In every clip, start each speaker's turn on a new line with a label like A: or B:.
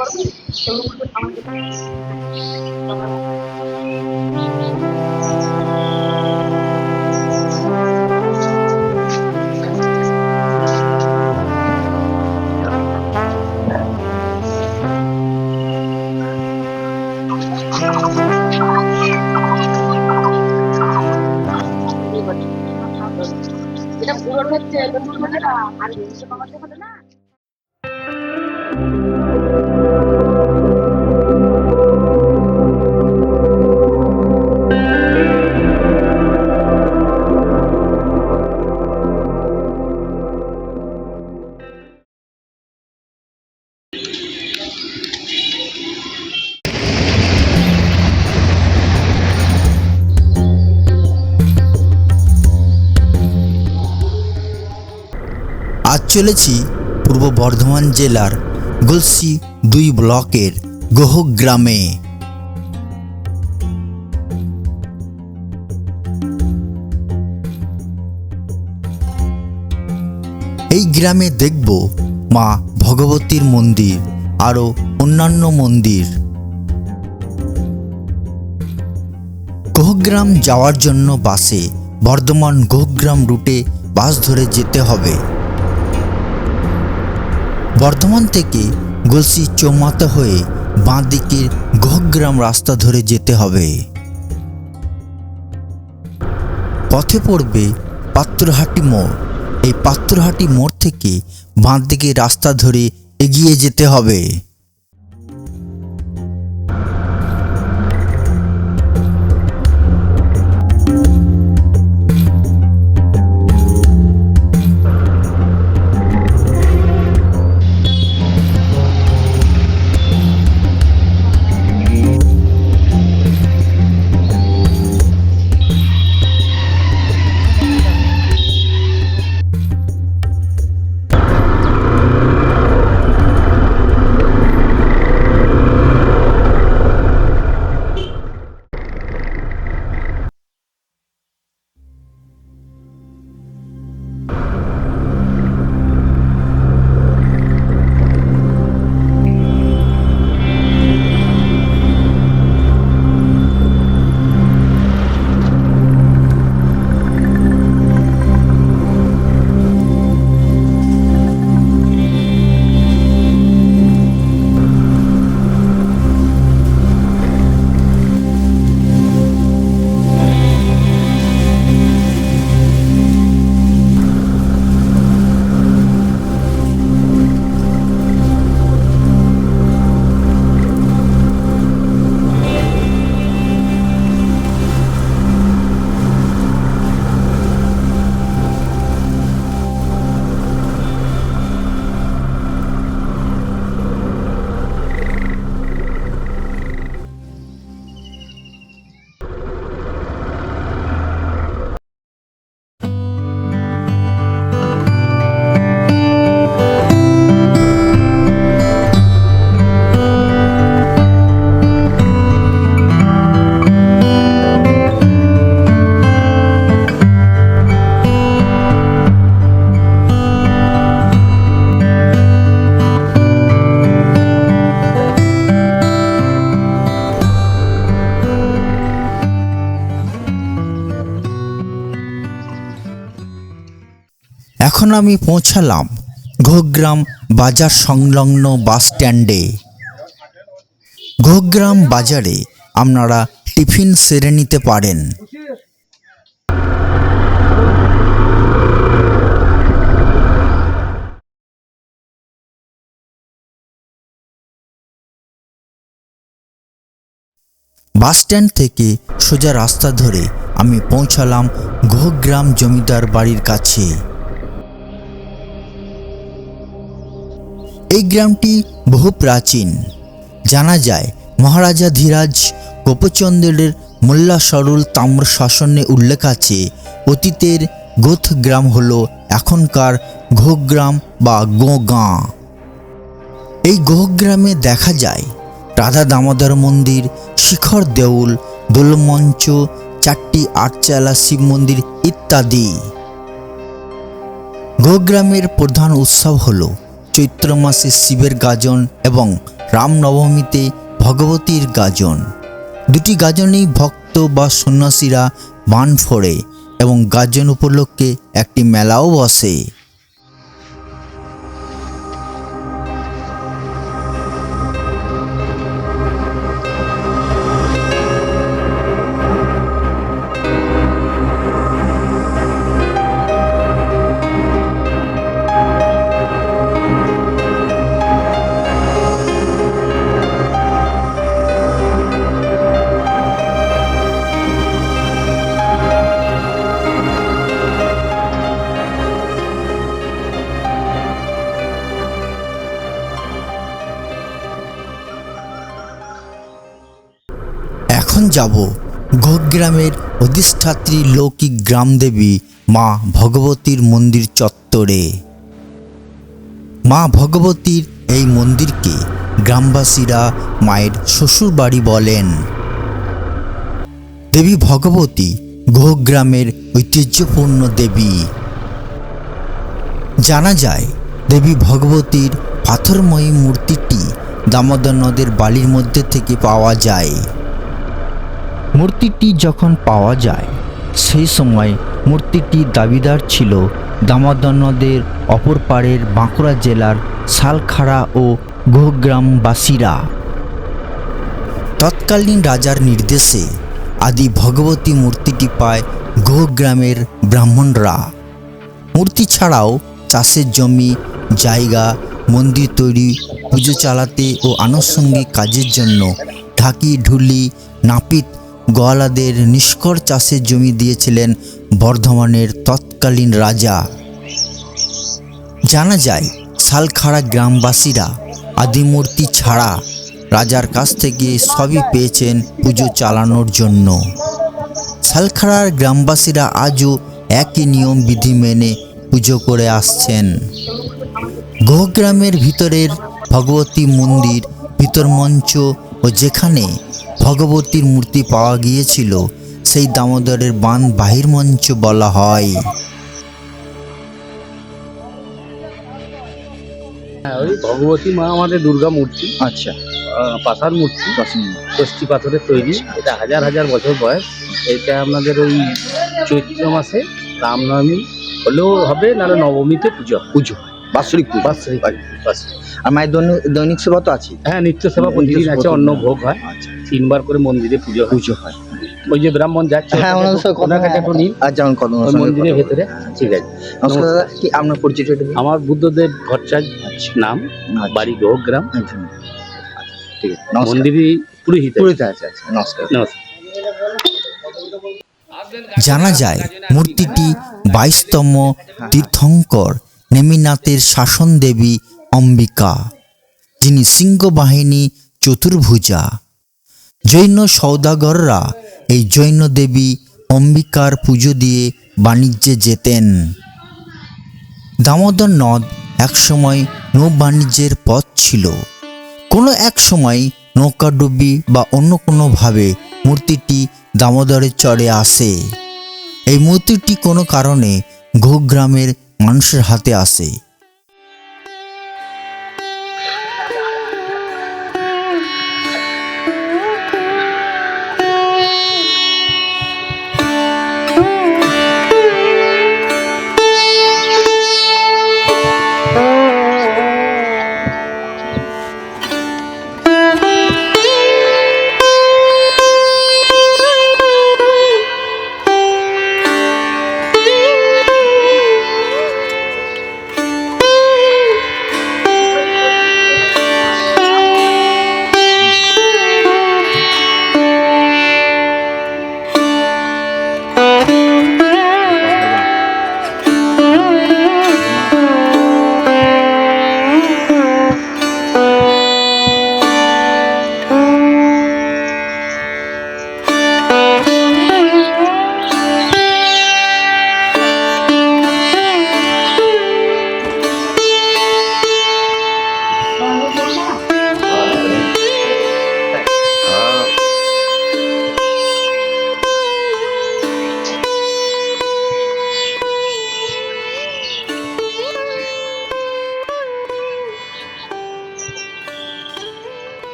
A: এটা পুরো হচ্ছে আর জিনিসটা কমাতে হবে না।
B: আজ চলেছি পূর্ব বর্ধমান জেলার গলসি 2 ব্লকের গোহক গ্রামে। এই গ্রামে দেখব মা ভগবতীর মন্দির আরও অন্যান্য মন্দির। গোহগ্রাম যাওয়ার জন্য বাসে বর্ধমান গোহগ্রাম রুটে বাস ধরে যেতে হবে। বর্ধমান থেকে গলসি চৌমাথা হয়ে বাঁ দিকের গোহগ্রাম রাস্তা ধরে যেতে হবে। পথে পড়বে পাত্রহাটি মোড়। এই পাত্রহাটি মোড় থেকে বাঁ দিকে রাস্তা ধরে এগিয়ে যেতে হবে। এখন আমি পৌঁছালাম গোহগ্রাম বাজার সংলগ্ন বাস স্ট্যান্ডে। গোহগ্রাম বাজারে আপনারা টিফিন সেরে নিতে পারেন। বাস স্ট্যান্ড থেকে সোজা রাস্তা ধরে আমি পৌঁছালাম গোহগ্রাম জমিদার বাড়ির কাছে। এই গ্রামটি বহু প্রাচীন। জানা যায় মহারাজা ধীরাজ গোপচন্দ্রের মোল্লা সরুল তাম্র শাসনে উল্লেখ আছে অতীতের গোথ গ্রাম হল এখনকার গোহগ্রাম বা গোগাঁ। এই গোহগ্রামে দেখা যায় রাধা দামোদর মন্দির, শিখর দেউল, দোলমঞ্চ, 4টি আটচালা শিব মন্দির ইত্যাদি। গোহগ্রামের প্রধান উৎসব হল চৈত্র মাসে শিবের গাজন এবং রামনবমীতে ভগবতীর গাজন। দুটি গাজনেই ভক্ত বা সন্ন্যাসীরা বান ফোড়ে এবং গাজন উপলক্ষে একটি মেলাও বসে। এখন যাব গোগ্রামের অধিষ্ঠাত্রী লৌকিক গ্রামদেবী মা ভগবতীর মন্দির চত্বরে। মা ভগবতীর এই মন্দিরকে গ্রামবাসীরা মায়ের শ্বশুর বাড়ি বলেন। দেবী ভগবতী গোগ্রামের ঐতিহ্যপূর্ণ দেবী। জানা যায় দেবী ভগবতীর পাথরময়ী মূর্তিটি দামোদর নদের বালির মধ্যে থেকে পাওয়া যায়। মূর্তিটি যখন পাওয়া যায় সেই সময় মূর্তিটির দাবিদার ছিল দামোদর নদের অপর পাড়ের বাঁকুড়া জেলার শালখাড়া ও গোগ্রামবাসীরা। তৎকালীন রাজার নির্দেশে আদি ভগবতী মূর্তিটি পায় গোগ্রামের ব্রাহ্মণরা। মূর্তি ছাড়াও চাষের জমি, জায়গা, মন্দির তৈরি, পুজো চালাতে ও আনুষঙ্গিক কাজের জন্য ঢাকি, ঢুলি, নাপিত, গোয়ালাদের নিষ্কর চাষের জমি দিয়েছিলেন বর্ধমানের তৎকালীন রাজা। জানা যায় শালখাড়া গ্রামবাসীরা আদিমূর্তি ছাড়া রাজার কাছ থেকে সবই পেয়েছেন পুজো চালানোর জন্য। শালখাড়ার গ্রামবাসীরা আজও একই নিয়ম বিধি মেনে পুজো করে আসছেন। গোগ্রামের ভিতরের ভগবতী মন্দির ভিতর মঞ্চ ও যেখানে ভগবতীর মূর্তি পাওয়া গিয়েছিল সেই দামোদরের বান বাহির মঞ্চ বলা হয়।
C: ওই ভগবতী মা আমাদের দুর্গা মূর্তি,
D: আচ্ছা,
C: পাথর মূর্তি, ষষ্ঠী পাথরের তৈরি। এটা হাজার হাজার বছর বয়স। এটা আপনাদের ওই চৈত্র মাসে রামনবমী হলেও হবে, নাহলে নবমীতে পুজো হয়।
D: বাৎসরিক পুজো।
C: বাৎসরিক।
D: আর মায়ের দৈনিক সেবা তো আছে।
C: হ্যাঁ, নিত্য সেবা প্রতিদিন আছে, অন্ন ভোগ হয়।
D: আচ্ছা,
C: 3 বার করে মন্দিরে পুজো হয়। ওই যে ব্রাহ্মণ যাচ্ছে,
D: হ্যাঁ, ওনার সাথে
C: ওনার কাছে একটু নিন,
D: আর যেমন কত
C: ওই মন্দিরের ভেতরে। ঠিক আছে।
D: নমস্কার দাদা, কি আপনার পরিচয়টা একটু দিন?
C: আমার বুদ্ধদেব ভট্টাচার্য নাম, বাড়ি গোগ্রাম।
D: আচ্ছা, ঠিক আছে, নমস্কার।
C: মন্দিরে পুরোহিত।
D: আছে, আচ্ছা, নমস্কার।
C: নমস্কার।
B: জানা যায় মূর্তিটি 22তম তীর্থঙ্কর নেমিনাথের শাসন দেবী অম্বিকা, যিনি সিংহবাহিনী চতুর্ভুজা। জৈন সৌদাগররা এই জৈন দেবী অম্বিকার পুজো দিয়ে বাণিজ্যে যেতেন। দামোদর নদ একসময় নৌবাণিজ্যের পথ ছিল। কোনো এক সময় নৌকাডুবি বা অন্য কোনোভাবে মূর্তিটি দামোদরের চরে আসে। এই মূর্তিটি কোনো কারণে গোগ্রামের মানুষের হাতে আসে।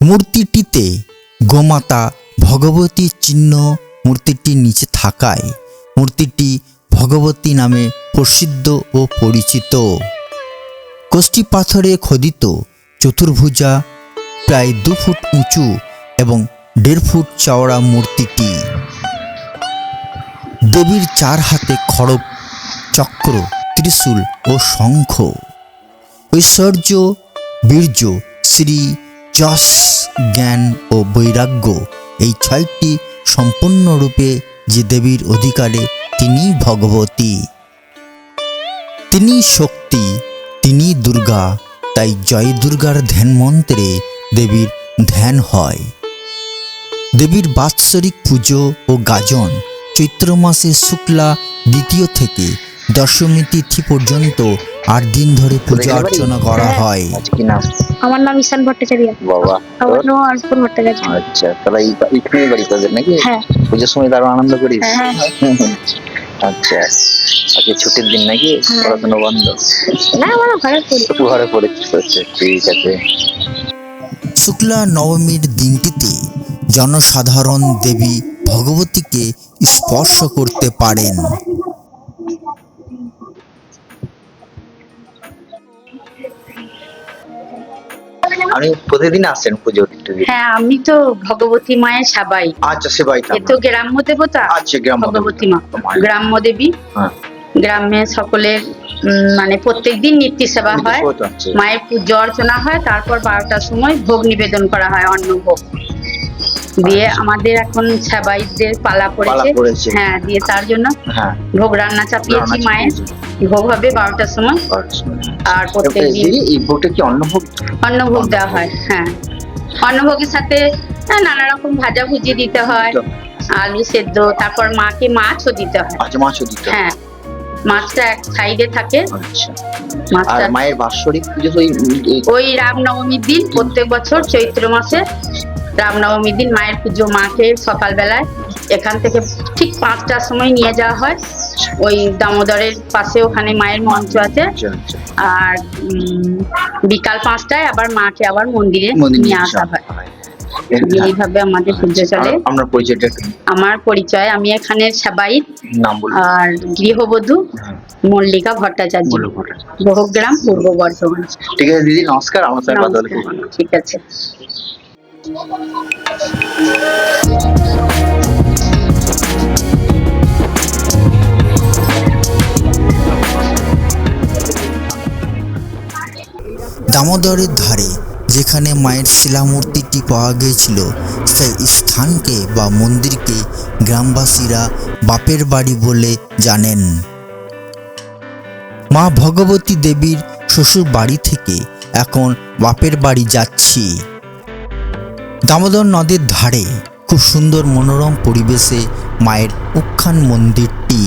B: মূর্তিটিতে গোমাতা ভগবতীর চিহ্ন মূর্তিটির নিচে থাকায় মূর্তিটি ভগবতী নামে প্রসিদ্ধ ও পরিচিত। কষ্টি পাথরে খোদিত চতুর্ভুজা প্রায় 2 ফুট উঁচু এবং 1.5 ফুট চওড়া মূর্তিটি। দেবীর 4 হাতে খড়গ, চক্র, ত্রিশূল ও শঙ্খ। ঐশ্বর্য, বীর্য, শ্রী, যশ, জ্ঞান ও বৈরাগ্য এই 6টি সম্পূর্ণরূপে যে দেবীর অধিকারে তিনি ভগবতী। তিনি শক্তি, তিনি দুর্গা, তাই জয় দুর্গার ধ্যান মন্ত্রে দেবীর ধ্যান হয়। দেবীর বাৎসরিক পুজো ও গাজন চৈত্র মাসের শুক্লা দ্বিতীয় থেকে দশমী তিথি পর্যন্ত 8 দিন ধরে পূজা অর্চনা করা হয়।
D: কি নাম?
A: আমার নাম ঈশান ভট্টাচার্য।
D: বাবা,
A: আমার নাম অর্পণ ভট্টাচার্য।
D: আচ্ছা, তাহলে এখানেই বাড়ি তোদের নাকি?
A: হ্যাঁ।
D: পুজোর সময় দারুণ আনন্দ করিস?
A: হ্যাঁ।
D: আচ্ছা, আজকে ছুটির দিন নাকি?
A: হ্যাঁ।
D: পড়াশোনা বন্ধ?
A: না, আমরা ঘরে পড়ি।
D: একটু ঘরে পড়েছিস? আচ্ছা, ঠিক আছে।
B: শুক্লা নবমীর দিনটিতে জনসাধারণ দেবী ভগবতীকে স্পর্শ করতে পারেন।
D: আপনি প্রতিদিন আসেন পুজো দিতে?
E: হ্যাঁ, আমি তো ভগবতী মায়ের সাবাই।
D: আচ্ছা, সেবাই
E: এ তো গ্রাম্য দেবতা।
D: আচ্ছা, গ্রাম
E: ভগবতী মা গ্রাম্য দেবী।
D: হ্যাঁ।
E: গ্রামে সকলের মানে প্রত্যেকদিন নিত্য সেবা হয়, মায়ের পুজো অর্চনা হয়, তারপর 12টার সময় ভোগ নিবেদন করা হয়, অন্ন ভোগ দিয়ে। আমাদের এখন সেবাইদের পালা পড়েছে। হ্যাঁ, দিয়ে তার জন্য ভোগ রান্না চাপিয়েছি মায়ের। ভোগ হবে 12টার সময়। আর প্রত্যেকদিন
D: এই ভোগটা কি অন্নভোগ?
E: অন্নভোগ দেওয়া হয়। হ্যাঁ, অন্নভোগের সাথে নানা রকম ভাজা ভুজি দিতে হয়, আলু সেদ্ধ, তারপর মাকে মাছও দিতে হয়।
D: আচ্ছা, মাছও দিতে হয়।
E: হ্যাঁ, মাছটা এক সাইডে থাকে।
D: আচ্ছা, আর
E: মাছটা
D: মায়ের বাৎসরিক পুজো তো
E: ওই রামনবমীর দিন, প্রত্যেক বছর চৈত্র মাসে রামনবমীর দিন মায়ের পুজো। মাকে সকালবেলায় এখান থেকে ঠিক 5টার সময় নিয়ে যাওয়া হয় ওই দামোদরের পাশে, ওখানে মায়ের মঞ্চ আছে। আর বিকাল 5টায় আবার মাকে আবার মন্দিরে নিয়ে আসা হয়। এইভাবে আমাদের পুজো চলে।
D: আমরা পরিচয়টা একটু।
E: আমার পরিচয়, আমি এখানে সেবাই
D: নাম বলুন।
E: আর গৃহবধূ মল্লিকা ভট্টাচার্য, বহুগ্রাম, পূর্ব বর্ধমান।
D: ঠিক আছে দিদি, নমস্কার। আমার সাথে কথা বলে খুব ভালো।
E: ঠিক আছে।
B: দামোদরের ধারে যেখানে মায়ের শিলামূর্তিটি পাওয়া গিয়েছিল সেই স্থানকে বা মন্দিরকে গ্রামবাসীরা বাপের বাড়ি বলে জানেন। মা ভগবতী দেবীর শ্বশুর বাড়ি থেকে এখন বাপের বাড়ি যাচ্ছি। দামোদর নদের ধারে খুব সুন্দর মনোরম পরিবেশে মায়ের উত্থান মন্দিরটি।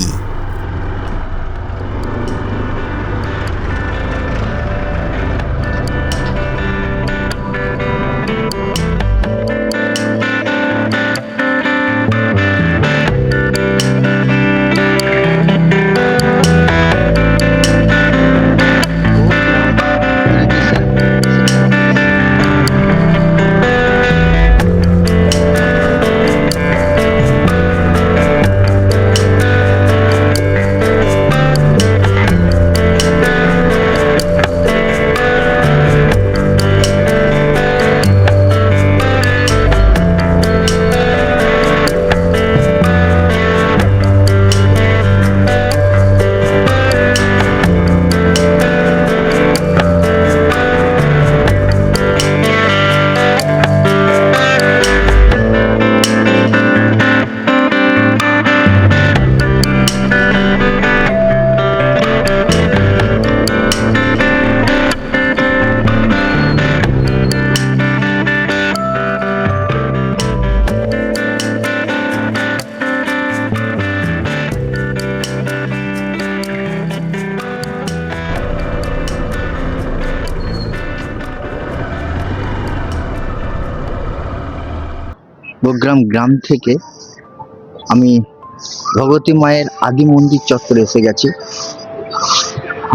D: বগ্রাম গ্রাম থেকে আমি ভগবতী মায়ের আদি মন্দির চত্বরে এসে গেছি।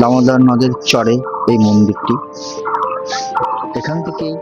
D: দামোদর নদের চরে এই মন্দিরটি। এখান থেকেই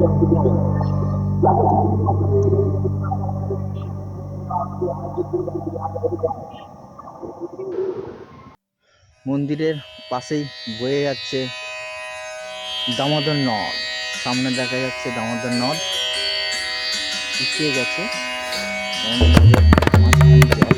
B: মন্দিরের পাশেই বয়ে যাচ্ছে দামোদর নদ। সামনে দেখা যাচ্ছে দামোদর নদ শুকিয়ে গেছে। দামোদর নদের মাঝখানে জল।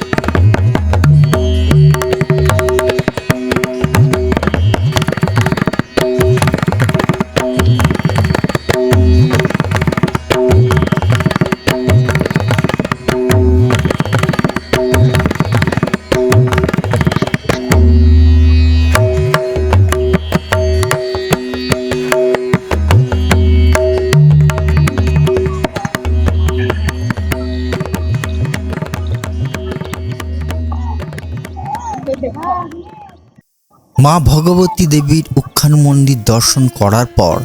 B: মা ভগবতী দেবীর উত্থান মন্দির দর্শন করার পর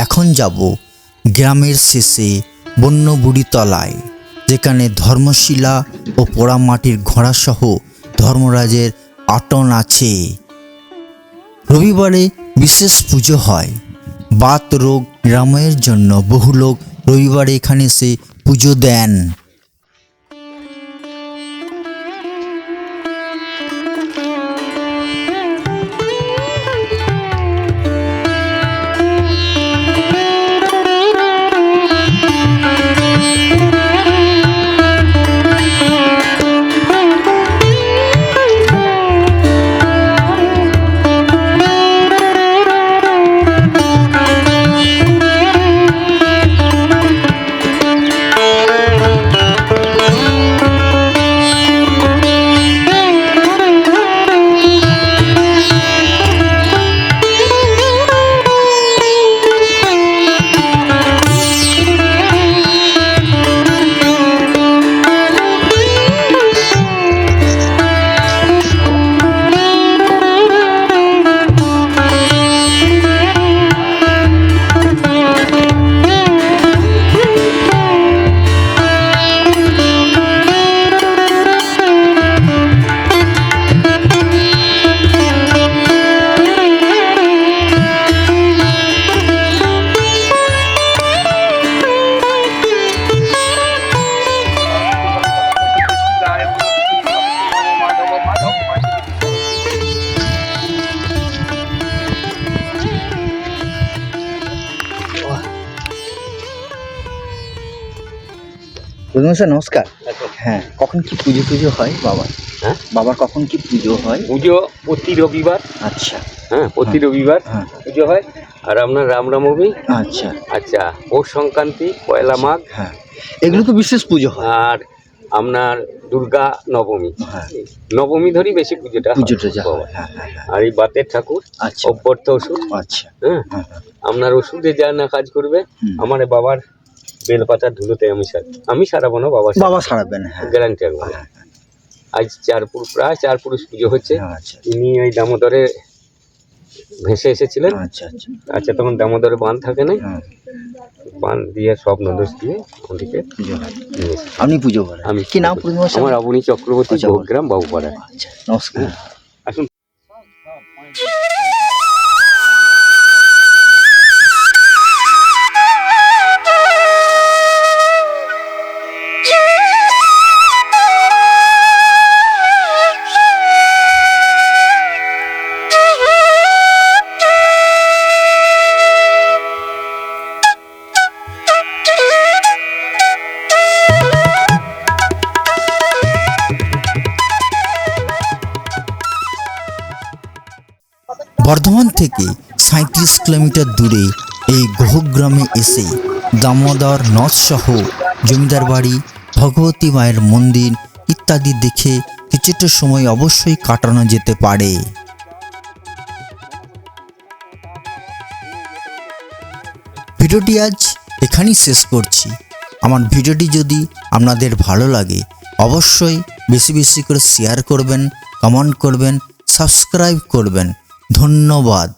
B: এখন যাব গ্রামের শেষে বন্যবুড়ি তলায়, যেখানে ধর্মশিলা ও পোড়ামাটির ঘোড়াসহ ধর্মরাজের আটন আছে। রবিবারে বিশেষ পুজো হয়। বাত রোগ নিরাময়ের জন্য বহু লোক রবিবারে এখানে এসে পুজো দেন। স্যার নমস্কার। হ্যাঁ, কখন কি পুজো টুজো হয় বাবার?
F: হ্যাঁ,
B: বাবার কখন কি পুজো হয়?
F: পুজো প্রতি রবিবার।
B: আচ্ছা।
F: হ্যাঁ, প্রতি রবিবার
B: হ্যাঁ।
F: পুজো হয়। আর আপনার রামনবমী।
B: আচ্ছা
F: আচ্ছা, পৌষ সংক্রান্তি, পয়লা মাঘ।
B: হ্যাঁ, এগুলো তো বিশেষ পুজো হয়।
F: আর আপনার দুর্গা নবমী।
B: হ্যাঁ,
F: নবমী ধরেই বেশি পুজোটা হয়।
B: পুজোটা যা হয়। হ্যাঁ হ্যাঁ হ্যাঁ।
F: আর এই বাতের ঠাকুর,
B: আচ্ছা
F: অব্যর্থ ওষুধ।
B: আচ্ছা।
F: হ্যাঁ,
B: হ্যাঁ হ্যাঁ।
F: আপনার ওষুধে যা না কাজ করবে,
B: হুম।
F: আমার বাবার বেলপাতার ধুলোতে আমি সারাবো না,
B: বাবা সারাবেন। হ্যাঁ,
F: গ্যারান্টি একবার।
B: হ্যাঁ,
F: আজ প্রায় 4 পুরুষ পুজো হচ্ছে।
B: হ্যাঁ, আচ্ছা
F: ইনি ওই দামোদরে ভেসে এসেছিলেন।
B: আচ্ছা আচ্ছা।
F: আচ্ছা, তখন দামোদরে বাঁধ থাকে না,
B: হ্যাঁ,
F: বাঁধ দিয়ে সব নদোষ দিয়ে ওদিকে
B: পুজো হয়।
F: নিয়ে এসেছি।
B: আপনি পুজো করেন?
F: আমি
B: কি নাম পূর্ণিমা?
F: আমার আবনী চক্রবর্তী,
B: আচ্ছা,
F: ভোগগ্রাম, বাবুপাড়া।
B: আচ্ছা, নমস্কার।
F: আসুন।
B: বর্ধমান থেকে 37 কিলোমিটার দূরে এই গোহগ্রামে এসে দামোদর নদ সহ জমিদার বাড়ি, ভগবতী মায়ের মন্দির ইত্যাদি দেখে কিছুটা সময় অবশ্যই কাটানো যেতে পারে। ভিডিওটি আজ এখানেই শেষ করছি। আমার ভিডিওটি যদি আপনাদের ভালো লাগে অবশ্যই বেশি বেশি করে শেয়ার করবেন, কমেন্ট করবেন, সাবস্ক্রাইব করবেন। ধন্যবাদ।